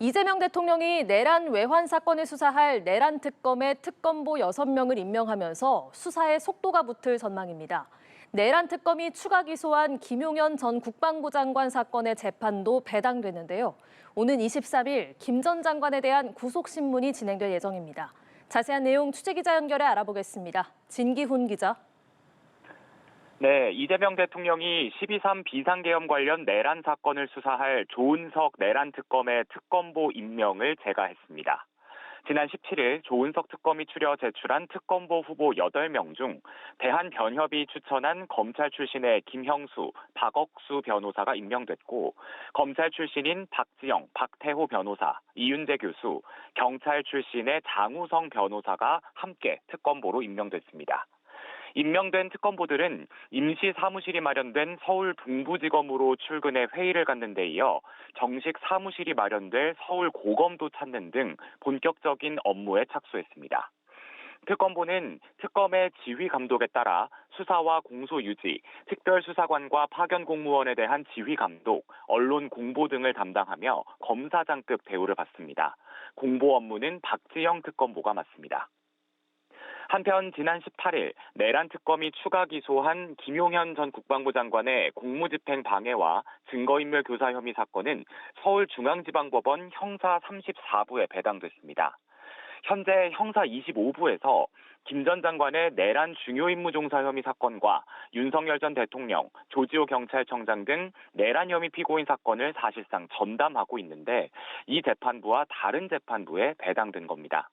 이재명 대통령이 내란 외환 사건을 수사할 내란 특검의 특검보 6명을 임명하면서 수사에 속도가 붙을 전망입니다. 내란 특검이 추가 기소한 김용현 전 국방부 장관 사건의 재판도 배당됐는데요. 오는 23일 김 전 장관에 대한 구속신문이 진행될 예정입니다. 자세한 내용 취재기자 연결해 알아보겠습니다. 진기훈 기자. 네, 이재명 대통령이 12.3 비상계엄 관련 내란 사건을 수사할 조은석 내란 특검의 특검보 임명을 제가했습니다. 지난 17일 조은석 특검이 추려 제출한 특검보 후보 8명 중 대한변협이 추천한 검찰 출신의 김형수, 박억수 변호사가 임명됐고 검찰 출신인 박지영, 박태호 변호사, 이윤재 교수, 경찰 출신의 장우성 변호사가 함께 특검보로 임명됐습니다. 임명된 특검보들은 임시 사무실이 마련된 서울 동부지검으로 출근해 회의를 갖는 데 이어 정식 사무실이 마련될 서울 고검도 찾는 등 본격적인 업무에 착수했습니다. 특검보는 특검의 지휘 감독에 따라 수사와 공소 유지, 특별수사관과 파견 공무원에 대한 지휘 감독, 언론 공보 등을 담당하며 검사장급 대우를 받습니다. 공보 업무는 박지영 특검보가 맡습니다. 한편 지난 18일 내란 특검이 추가 기소한 김용현 전 국방부 장관의 공무집행 방해와 증거인멸 교사 혐의 사건은 서울중앙지방법원 형사 34부에 배당됐습니다. 현재 형사 25부에서 김 전 장관의 내란 중요임무 종사 혐의 사건과 윤석열 전 대통령, 조지호 경찰청장 등 내란 혐의 피고인 사건을 사실상 전담하고 있는데 이 재판부와 다른 재판부에 배당된 겁니다.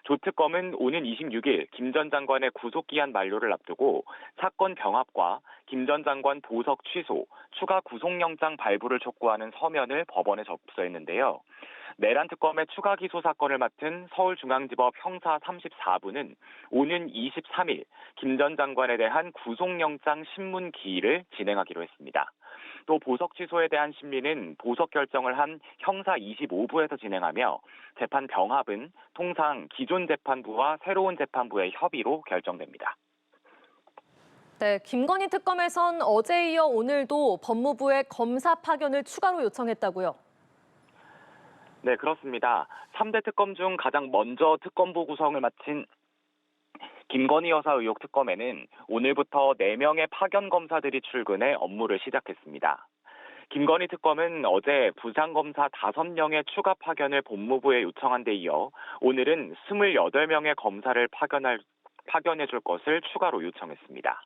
조특검은 오는 26일 김 전 장관의 구속기한 만료를 앞두고 사건 병합과 김 전 장관 보석 취소, 추가 구속영장 발부를 촉구하는 서면을 법원에 접수했는데요. 내란 특검의 추가 기소 사건을 맡은 서울중앙지법 형사 34부는 오는 23일 김 전 장관에 대한 구속영장 신문 기일을 진행하기로 했습니다. 또 보석 취소에 대한 심리는 보석 결정을 한 형사 25부에서 진행하며 재판 병합은 통상 기존 재판부와 새로운 재판부의 협의로 결정됩니다. 네, 김건희 특검에선 어제에 이어 오늘도 법무부에 검사 파견을 추가로 요청했다고요. 네, 그렇습니다. 3대 특검 중 가장 먼저 특검부 구성을 마친 김건희 여사 의혹 특검에는 오늘부터 4명의 파견 검사들이 출근해 업무를 시작했습니다. 김건희 특검은 어제 부장검사 5명의 추가 파견을 법무부에 요청한 데 이어 오늘은 28명의 검사를 파견해 줄 것을 추가로 요청했습니다.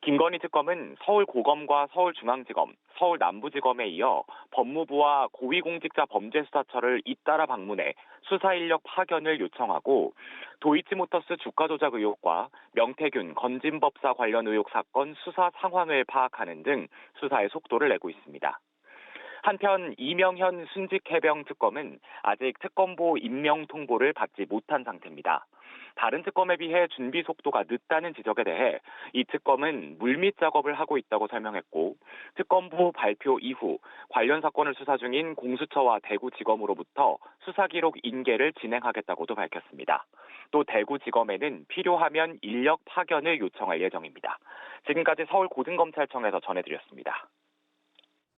김건희 특검은 서울고검과 서울중앙지검, 서울남부지검에 이어 법무부와 고위공직자범죄수사처를 잇따라 방문해 수사인력 파견을 요청하고 도이치모터스 주가 조작 의혹과 명태균 건진법사 관련 의혹 사건 수사 상황을 파악하는 등 수사에 속도를 내고 있습니다. 한편 이명현 순직해병 특검은 아직 특검보 임명 통보를 받지 못한 상태입니다. 다른 특검에 비해 준비 속도가 늦다는 지적에 대해 이 특검은 물밑 작업을 하고 있다고 설명했고 특검보 발표 이후 관련 사건을 수사 중인 공수처와 대구지검으로부터 수사기록 인계를 진행하겠다고도 밝혔습니다. 또 대구지검에는 필요하면 인력 파견을 요청할 예정입니다. 지금까지 서울고등검찰청에서 전해드렸습니다.